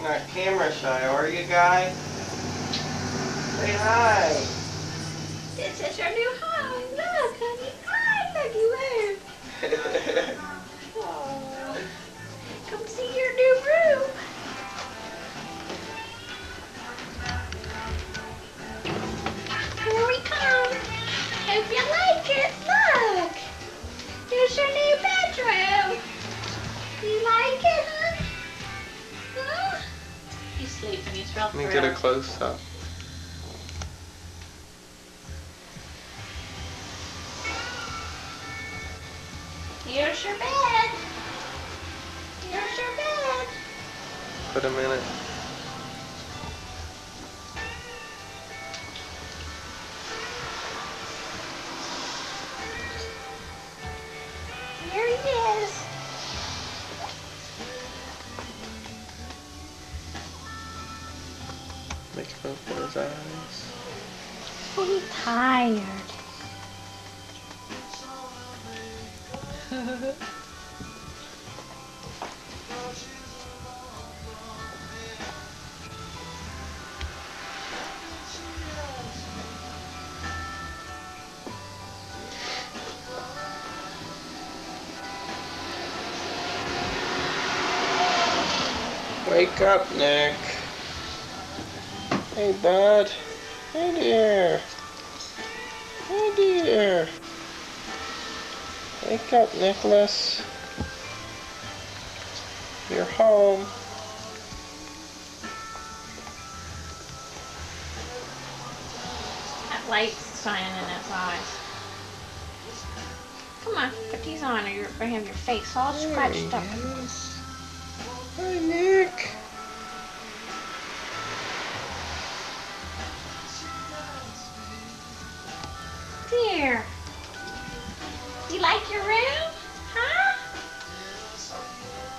Not camera shy, are you guys? Say hi. This is your new home. Look, honey. Hi, looky there. Aww. Come see your new room. Here we come. Hope you like it. Look. Here's your new bedroom. You like it, huh? Huh? He's sleeping. He's real Let me thrilled. get a close up. Here's your bed. Here's your bed. Put him in it. Here he is. Make him open his eyes. He's tired. Wake up, Nick. Hey, bud. Hey, dear. Hey, dear. Wake up, Nicholas. You're home. That light's shining in his eyes. Come on, put these on or you're going to have your face all scratched up. Is. Hi, Nick. Dear. You like your room? Huh?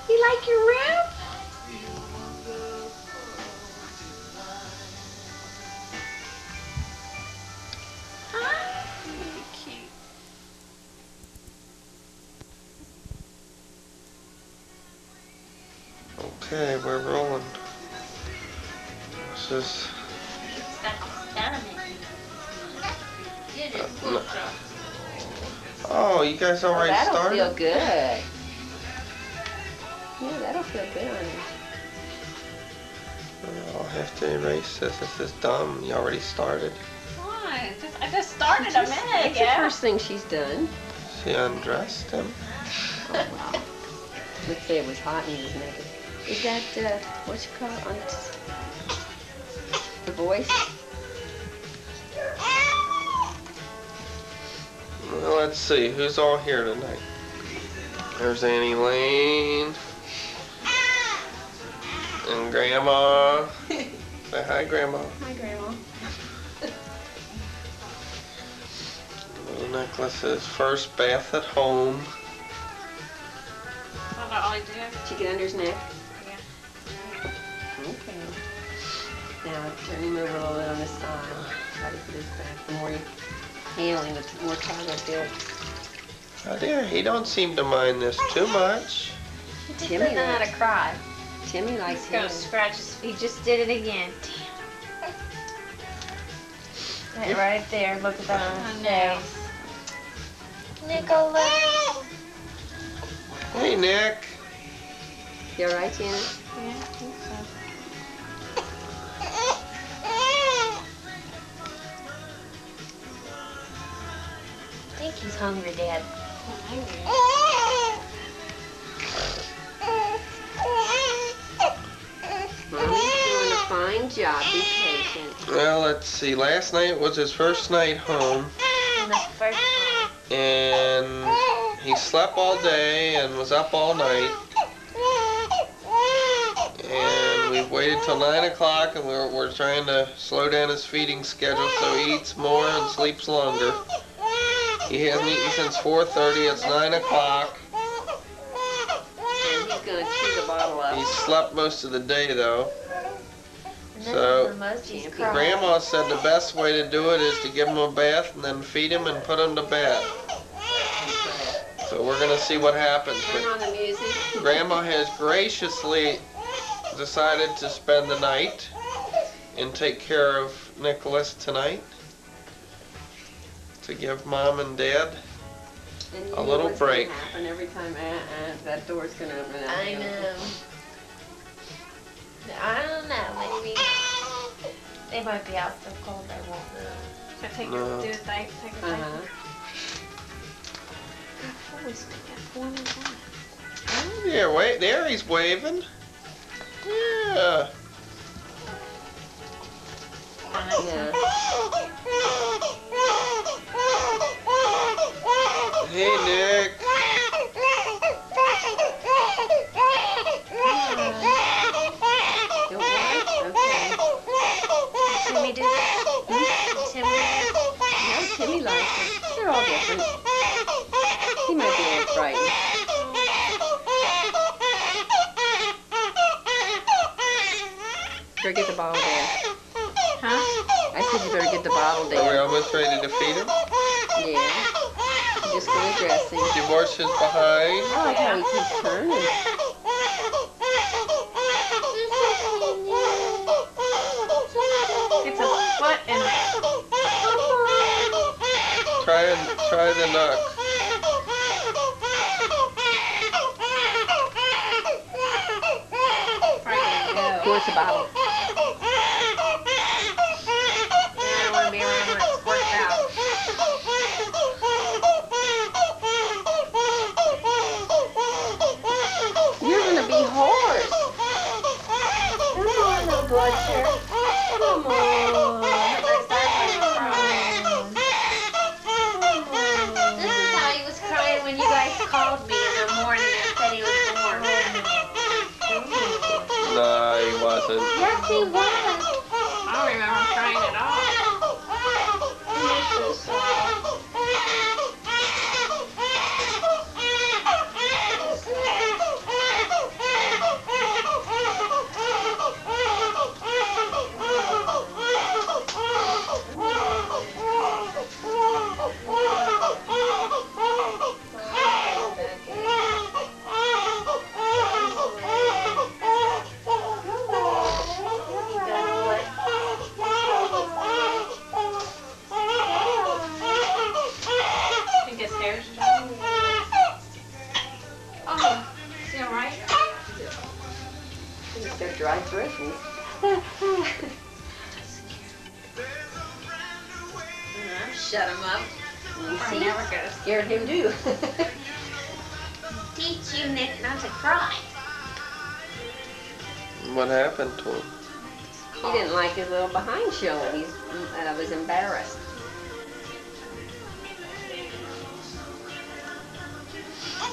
You like your room? Huh? Really cute. Okay, we're rolling. This is... no. Oh, you guys already that'll started? feel good. Yeah, that'll feel good on you. I'll have to erase this. This is dumb. You already started. Why? I just started a minute That's the ago. first thing she's done. She undressed him. Oh, wow. Let's say it was hot and he was naked. Is that, what you call it on The Voice? Well, let's see. Who's all here tonight? There's Annie Lane. And Grandma. Say hi, Grandma. Hi, Grandma. Little Nicholas's first bath at home. What about all you do? Did you get under his neck? Yeah. Okay. Now, turn him over a little bit on this side. Try to put his back. The more you handling, the more time I feel. Oh dear, he don't seem to mind this too much. He doesn't know how to cry. Timmy likes He's gonna him. scratch his feet. He just did it again. Damn. Right there. Look at that face. Nicholas. Hey, Nick. You alright, Janet? Yeah, I think so. I think he's hungry, Dad. Mommy's doing a fine job. Be patient. Well, let's see. Last night was his first night home, And the first one. and he slept all day and was up all night. And we've waited till 9 o'clock, and we're trying to slow down his feeding schedule so he eats more and sleeps longer. He hasn't eaten since 4:30. It's 9 o'clock. And he's gonna chew the bottle up. He slept most of the day, though. And So, the most he's Grandma cried. Grandma said the best way to do it is to give him a bath and then feed him and put him to bed. So we're going to see what happens. Turn But on the music. Grandma has graciously decided to spend the night and take care of Nicholas tonight to give Mom and Dad And you a know little what's break. Gonna happen every time that door's gonna open. I know. I don't know. Maybe they might be out so cold they won't move. Should I take No. do a thing? Take a Uh thing. huh. Always stick that form in front. Oh, yeah, wait, there he's waving. Yeah. Yeah. Hey, Nick. Don't worry. Okay. Timmy do that? Timmy? No, Timmy likes it. They're all different. He might be a little frightened. Better get the bottle, Dad. Huh? I said you better get the bottle, Are we Dad. almost ready to feed him? Yeah. Just gonna dress him. Divorce is behind. I like how he keeps turning. It's a foot in there. Try the knock. Who wants the bottle? I want to be around when it's worked out. You're gonna be hoarse. Come on, little butcher. Come on. This is how he was crying when you guys called me in the morning and said he was born. Nah, he wasn't. Yes, he was. I don't remember crying at all. I think his hair's dry. Oh, is he alright? He's got dry bristles. Shut him up. You I see? never goes. Scared him too. Teach you, Nick, not to cry. What happened to him? He didn't like his little behind showing. He was embarrassed.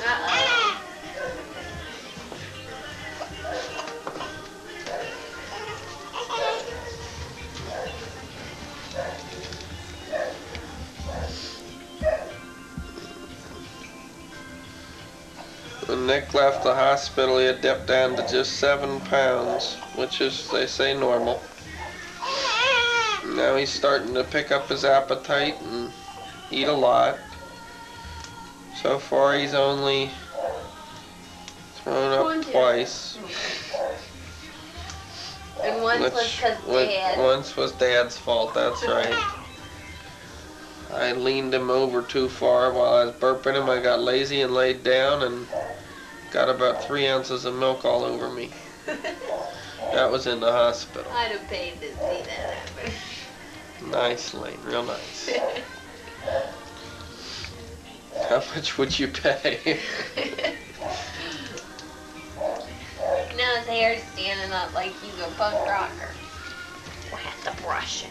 Uh-oh. When Nick left the hospital, he had dipped down to just 7 pounds, which is, they say, normal. Now he's starting to pick up his appetite and eat a lot. So far, he's only thrown up twice, And once was which because Dad. once was Dad's fault, that's right. I leaned him over too far while I was burping him. I got lazy and laid down and got about 3 ounces of milk all over me. That was in the hospital. I'd have paid to see that happen. Nice, Lane, real nice. How much would you pay? Now his hair's standing up like he's a punk rocker. We'll have to brush it.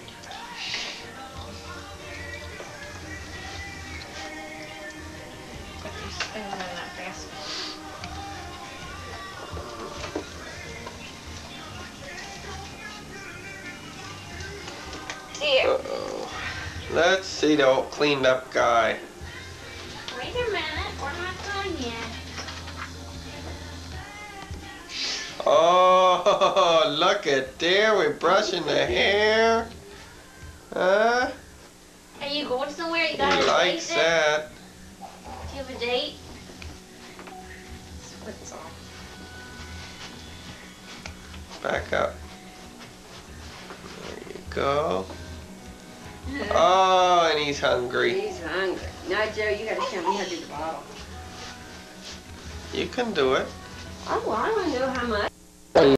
Put these spoon in that basket. Here. Uh-oh. Let's see the old cleaned up guy. Wait a minute. We're not done yet. Oh, look at there. We're brushing the hair. Huh? Are you going somewhere? You He got a likes date? that. Do you have a date? Splits off. Back up. There you go. Oh, and he's hungry. He's hungry. Now, Joe, you gotta show me how to do the bottle. You can do it. Oh, well, I want to know how much.